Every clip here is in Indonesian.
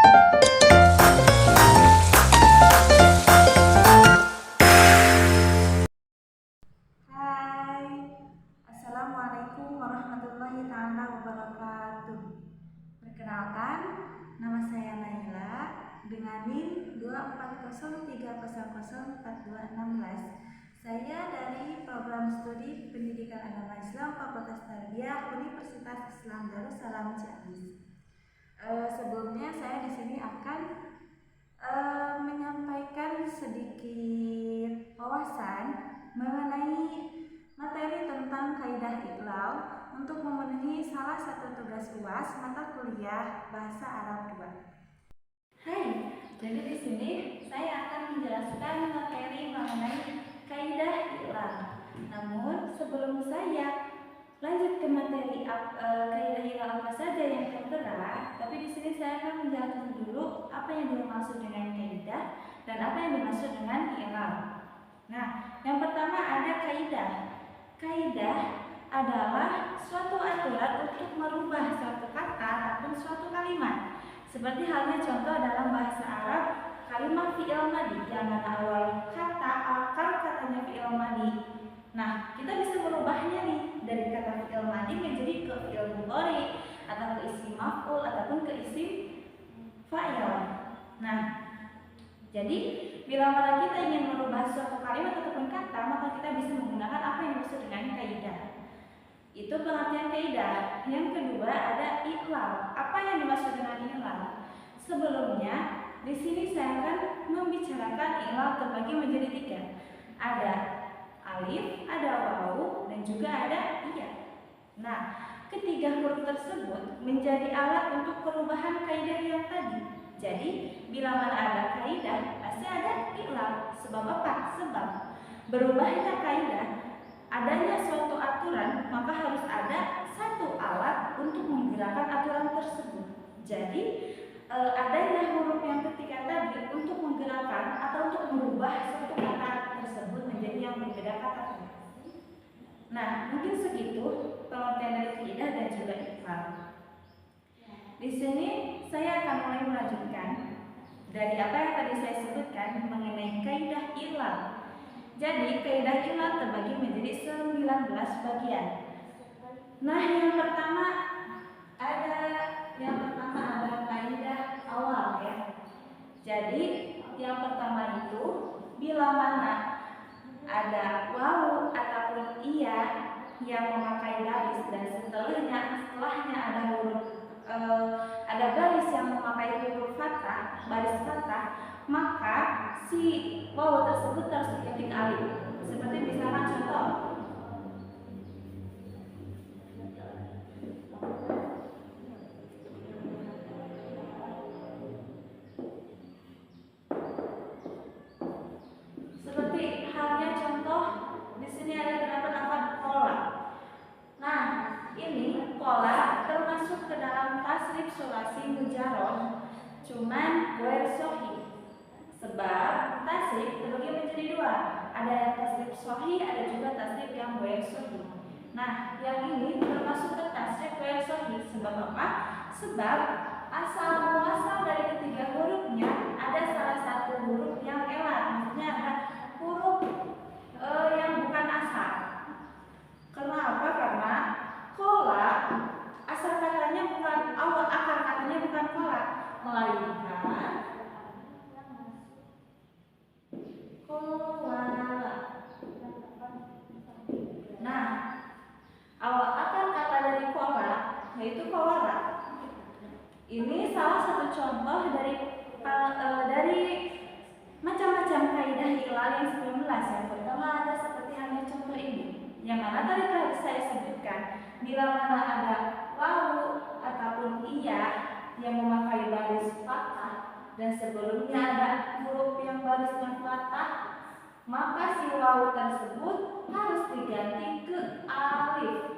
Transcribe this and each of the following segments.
Assalamualaikum warahmatullahi wabarakatuh. Perkenalkan, nama saya Naila dengan NIM 240300426. Saya dari program studi Pendidikan Agama Islam Fakultas Tarbiyah Universitas Islam Darussalam Ciamis. Sebelumnya saya di sini akan menyampaikan sedikit wawasan mengenai materi tentang kaidah iqlal untuk memenuhi salah satu tugas UAS mata kuliah Bahasa Arab 2. Hai, jadi di sini saya akan menjelaskan materi mengenai kaidah iqlal. Namun sebelum saya lanjut ke materi kaidah iqlal apa saja yang tertera, tapi di sini saya akan menjelaskan dulu apa yang dimaksud dengan kaidah dan apa yang dimaksud dengan iqlal. Nah, yang pertama ada kaidah. Kaidah adalah suatu aturan untuk merubah suatu kata ataupun suatu kalimat. Seperti halnya contoh dalam bahasa Arab, kalimat fi'il madi yang mana awal kata akar katanya fi'il madi. Nah, kita bisa merubahnya nih dari kata fi'il madi menjadi ke fi'il mudhari atau ke isim maf'ul ataupun ke isim fa'il. Nah, jadi bila mana kita ingin merubah suatu kalimat ataupun kata, maka kita bisa menggunakan apa yang dimaksud dengan kaidah. Itu pengertian kaidah. Yang kedua ada iqlal. Apa yang dimaksud dengan iqlal? Sebelumnya di sini saya akan membicarakan iqlal terbagi menjadi 3. Ada alif, ada wawu, dan juga ada iya. Nah, ketiga huruf tersebut menjadi alat untuk perubahan kaidah yang tadi. Jadi, bila mana ada kaidah, pasti ada iqlal. Sebab apa? Sebab berubahnya kaidah, adanya suatu aturan, maka harus ada satu alat untuk menggerakkan aturan tersebut. Jadi, adanya huruf yang ketiga tadi untuk menggerakkan atau untuk merubah suatu kata tersebut menjadi yang berbeda kata. Nah, mungkin segitu pengertian dari kaidah dan juga iqlal. Di sini saya akan mulai melanjutkan dari apa yang tadi saya sebutkan mengenai kaidah iqlal. Jadi kaidah iqlal terbagi menjadi 19 bagian. Nah, yang pertama ada kaidah awal ya. Jadi yang pertama itu bila mana ada wawu ataupun iya yang memakai baris dan setelahnya ada huruf ada baris yang memakai huruf fathah, baris fathah, maka si wawu tersebut harus diganti ke alif. Seperti misalkan contoh, seperti halnya contoh di sini ada terdapat lafaz qola. Nah, ini qola termasuk ke dalam tasrif sulasi mujarrad, cuman ghair sahih. Sebab tasrif terbagi menjadi 2. Ada yang tasrif sahih, ada juga tasrif yang ghair sahih. Nah, yang ini termasuk ke tasrif ghair sahih. Sebab apa? Sebab asal muasal dari ketiga hurufnya ada salah satu huruf yang elat. Maksudnya ada huruf yang bukan asal. Kenapa? Karena kola asal katanya bukan akar katanya bukan kola, melainkan kola. Nah, awal akar kata dari kola yaitu kowala. Ini salah satu contoh dari macam-macam kaidah iqlal yang 19. Yang pertama ada seperti halnya contoh ini, yang mana tadi telah saya sebutkan, bila mana ada wawu ataupun iya yang memakai baris fathah dan sebelumnya ada huruf yang barisnya fathah, maka si wawu tersebut harus diganti ke alif.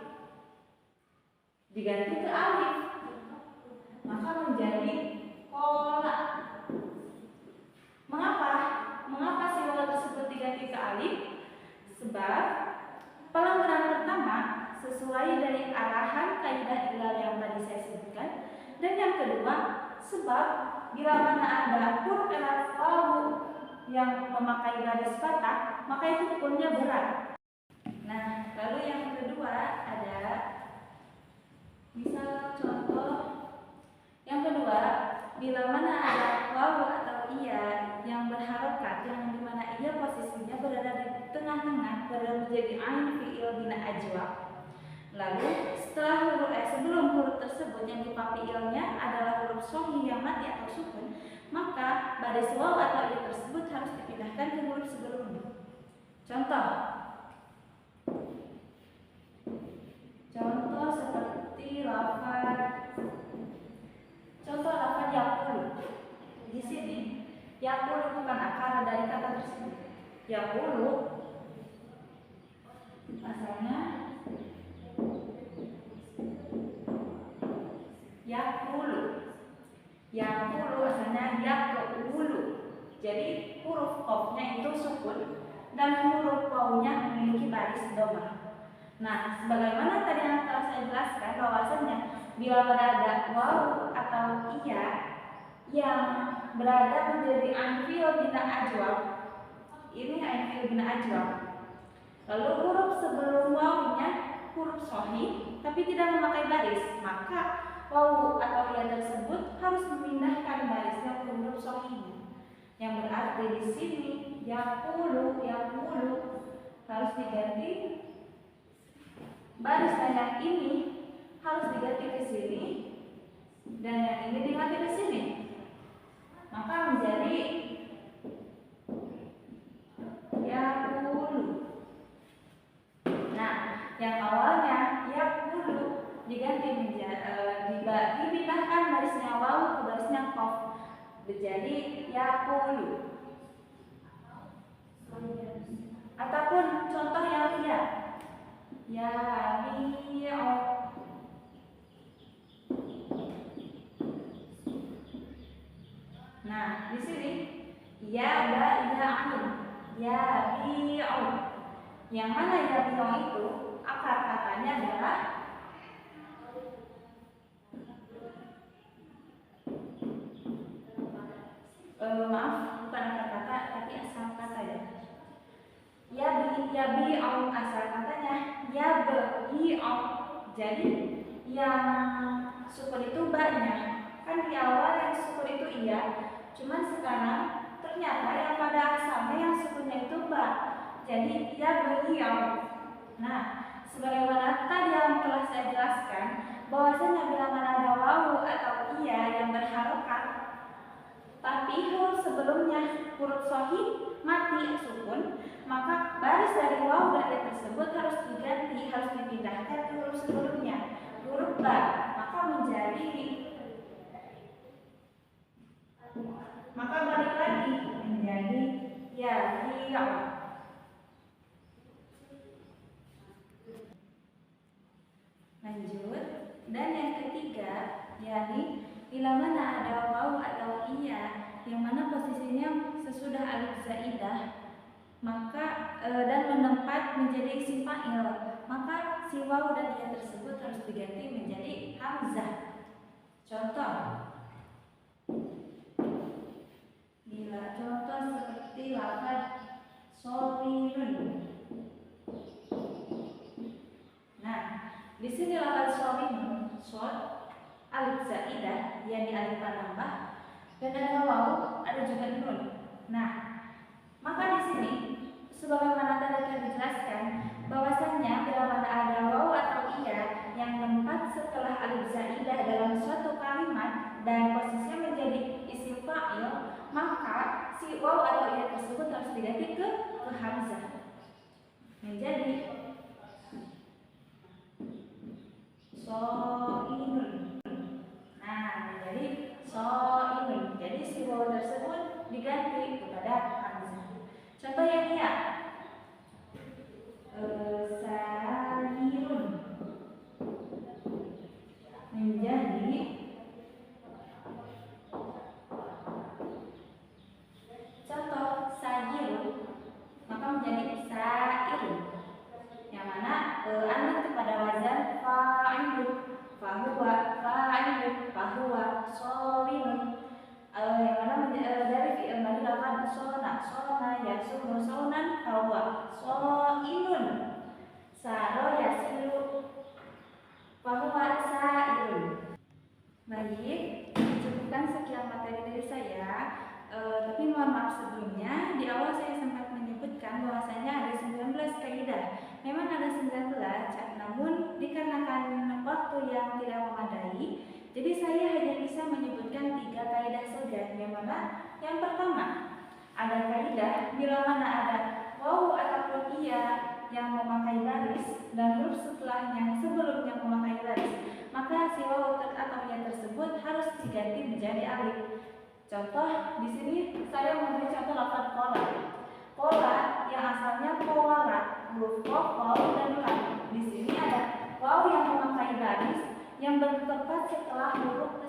Maka menjadi kola. Mengapa si wawu tersebut diganti ke alif? Sebab pelanggaran pertama sesuai dari arahan kaidah iqlal yang tadi saya sebutkan, dan yang kedua Sebab bila mana ada huruf erat wawu yang memakai garis patah, maka itu hukumnya berat. Nah, lalu yang kedua ada misal contoh yang kedua, bila mana ada wawu atau iya yang berharokat, yang dimana ia posisinya berada di tengah-tengah, berada menjadi ain fi'il bina ajwa. Lalu sebelum huruf tersebut yang dipafiilnya adalah huruf shohi yang mati atau sukun, maka baris wawu atau iya tersebut harus dipindahkan ke huruf sebelumnya. Contoh seperti lafaz yakulu. Di sini yakulu bukan akar dari kata tersebut. Yakulu asalnya yakulu asalnya yakulu. Jadi huruf qafnya itu sukun dan huruf wawunya memiliki baris dhamma. Nah, sebagaimana tadi yang telah saya jelaskan bahwasanya bila berada wawu atau iya yang berada menjadi ainfil bina ajwab, ini ainfil bina ajwab. Lalu huruf sebelum wawunya huruf shohi tapi tidak memakai baris, maka wawu atau iya tersebut harus memindahkan barisnya ke huruf shohinya. Yang berarti di sini yakulu harus diganti baris, dan yang ini harus diganti ke sini dan yang ini diganti ke sini, maka menjadi yakulu. Nah, yang awalnya yakulu diganti dipindahkan barisnya wawu ke barisnya qaf menjadi yakulu. Ataupun contoh yang lihat yabi'u. Nah, di sini yabi'u. Yang mana yabi'u itu akar katanya adalah maaf, bukan akar kata tapi asal kata ya. Yabi'u asal katanya yabi'u. Jadi yang sukun itu ba-nya. Kan di awal yang sukun itu iya, cuman sekarang ternyata yang pada asalnya yang sukunnya itu ba. Jadi yabi'u. Nah, sebagaimana tadi yang telah saya jelaskan bahwasanya bila mana ada wawu atau iya yang berharokat tapi huruf sebelumnya huruf shohi mati sukun, maka baris dari wawu dan iya tersebut harus diganti, harus dipindahkan ke huruf sebelumnya, huruf ba, maka balik lagi menjadi yabi'u. Lanjut, dan yang ketiga yakni bila mana ada wawu atau iya yang mana posisinya sesudah alif zaidah, maka dan menempat menjadi isim fa'il, maka si wawu dan iya tersebut harus diganti menjadi hamzah. Contoh seperti lafaz shawilun. Nah, di sini lafaz shawilun, shad alif zaidah yang di alif nambah dan ada wawu, ada juga nun. Nah, maka di sini sebagaimana tadi telah dijelaskan bahwasannya bila mana ada wawu atau iya yang tempat setelah alif zaidah dalam suatu kalimat dan posisinya menjadi isim fa'il, maka si wawu atau iya tersebut harus diganti ke hamzah menjadi so'inun. Nah, menjadi so'inun. Jadi si wawu tersebut diganti kepada hamzah. Contoh yang iya sa'irun menjadi contoh sajirun, maka menjadi sa'irun, yang mana anu kepada wazan fa'ilun, fahuwa fa'ilun, fahuwa shawilun. maaf sebelumnya, di awal saya sempat menyebutkan bahwasanya ada 19 kaidah. Memang ada 19, namun dikarenakan waktu yang tidak memadai, jadi saya hanya bisa menyebutkan 3 kaidah saja. Yang mana? Yang pertama, ada kaidah bila mana ada waw ataupun iya yang memakai baris dan huruf setelahnya sebelumnya memakai baris, maka si waw atau iya tersebut harus diganti menjadi alif. Contoh di sini saya memberi contoh lafaz kola. Kola yang asalnya koala, huruf ko, waw dan lam. Di sini ada waw yang memakai baris yang bertempat setelah huruf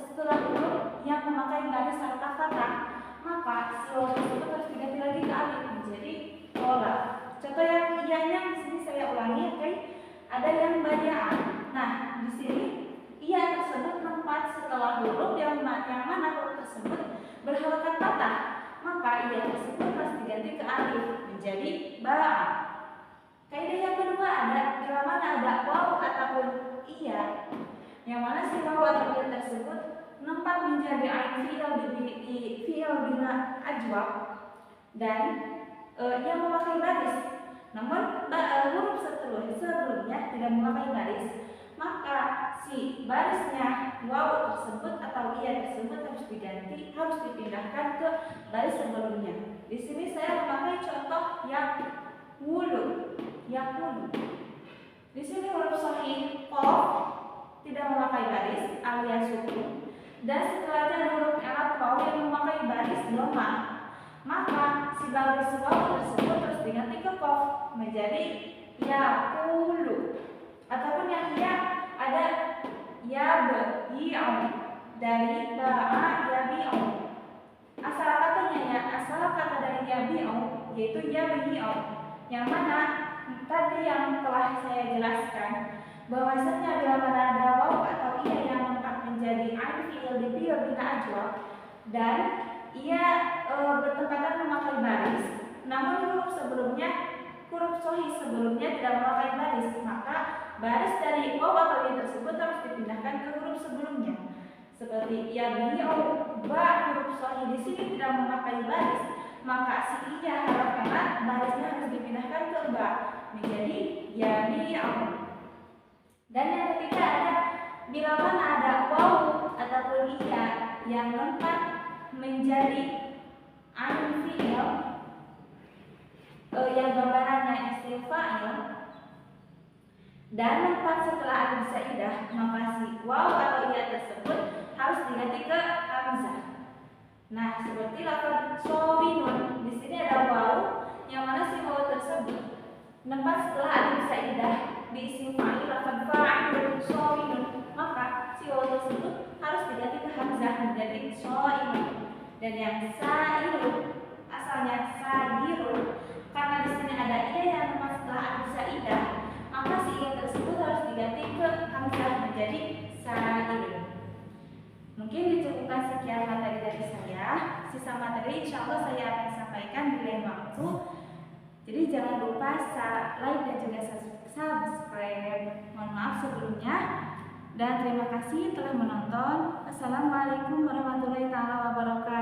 yang memakai baris serta fathah, maka si waw tersebut harus diganti lagi ke alif menjadi kola. Contoh yang iyanya di sini saya ulangi, oke? Ada yang badiaan. Nah, di sini iya tersebut tempat setelah huruf yang mana huruf tersebut berharokat fathah, maka iya tersebut harus diganti ke alif menjadi ba. Kaidah yang kedua ada bila mana ada waw ataupun iya yang mana si waw atau iya tersebut tempat menjadi ain di fi'il bina ajwab dan yang memakai baris, namun huruf sebelumnya tidak memakai baris, maka si barisnya waw tersebut atau iya tersebut harus diganti, harus dipindahkan ke baris sebelumnya. Di sini saya memakai contoh yang wulu. Di sini huruf sahih qaf tidak memakai baris alias sukun, dan setelahnya ada huruf i'rab waw yang memakai baris dhamma, maka si baris waw tersebut harus diganti ke qaf menjadi yaqulu. Ataupun yang iya ada yabi'u dari ba'a yabi'u. Asal kata dari yabi'u yaitu yabi'u, yang mana tadi yang telah saya jelaskan bahwasanya bila mana ada waw atau iya yang lengkap menjadi ain fi'il di fi'il bina ajwab dan ia bertepatan memakai baris, namun huruf sahih sebelumnya tidak memakai baris, maka baris dari waw atau iya tersebut harus dipindahkan ke huruf sebelumnya. Seperti yabi'u, ba huruf sahih di sini tidak memakai baris, maka si iya harapkan barisnya harus dipindahkan ke ba menjadi yabi'u. Dan yang ketiga ada bila mana ada waw ataupun iya yang tempat menjadi ain fi'il yang gambarannya isim fa'il dan tempat setelah alif zaidah, maka si waw atau iya tersebut harus diganti ke hamzah. Nah, seperti lafaz shawinun, di sini ada waw yang mana si waw tersebut tempat setelah alif zaidah di isim fa'il lafaz fa'ilun shawinun, maka si waw tersebut harus diganti ke hamzah menjadi shawinun. Dan yang sa'irun asalnya sa'irun, karena di sini ada iya yang tempat setelah alif zaidah, maka si iya tersebut harus diganti ke hamzah menjadi sa'irun. Mungkin dicukupkan sekian materi dari saya. Sisa materi insya Allah saya akan sampaikan di lain waktu. Jadi jangan lupa like dan juga subscribe. Mohon maaf sebelumnya. Dan terima kasih telah menonton. Assalamualaikum warahmatullahi wabarakatuh.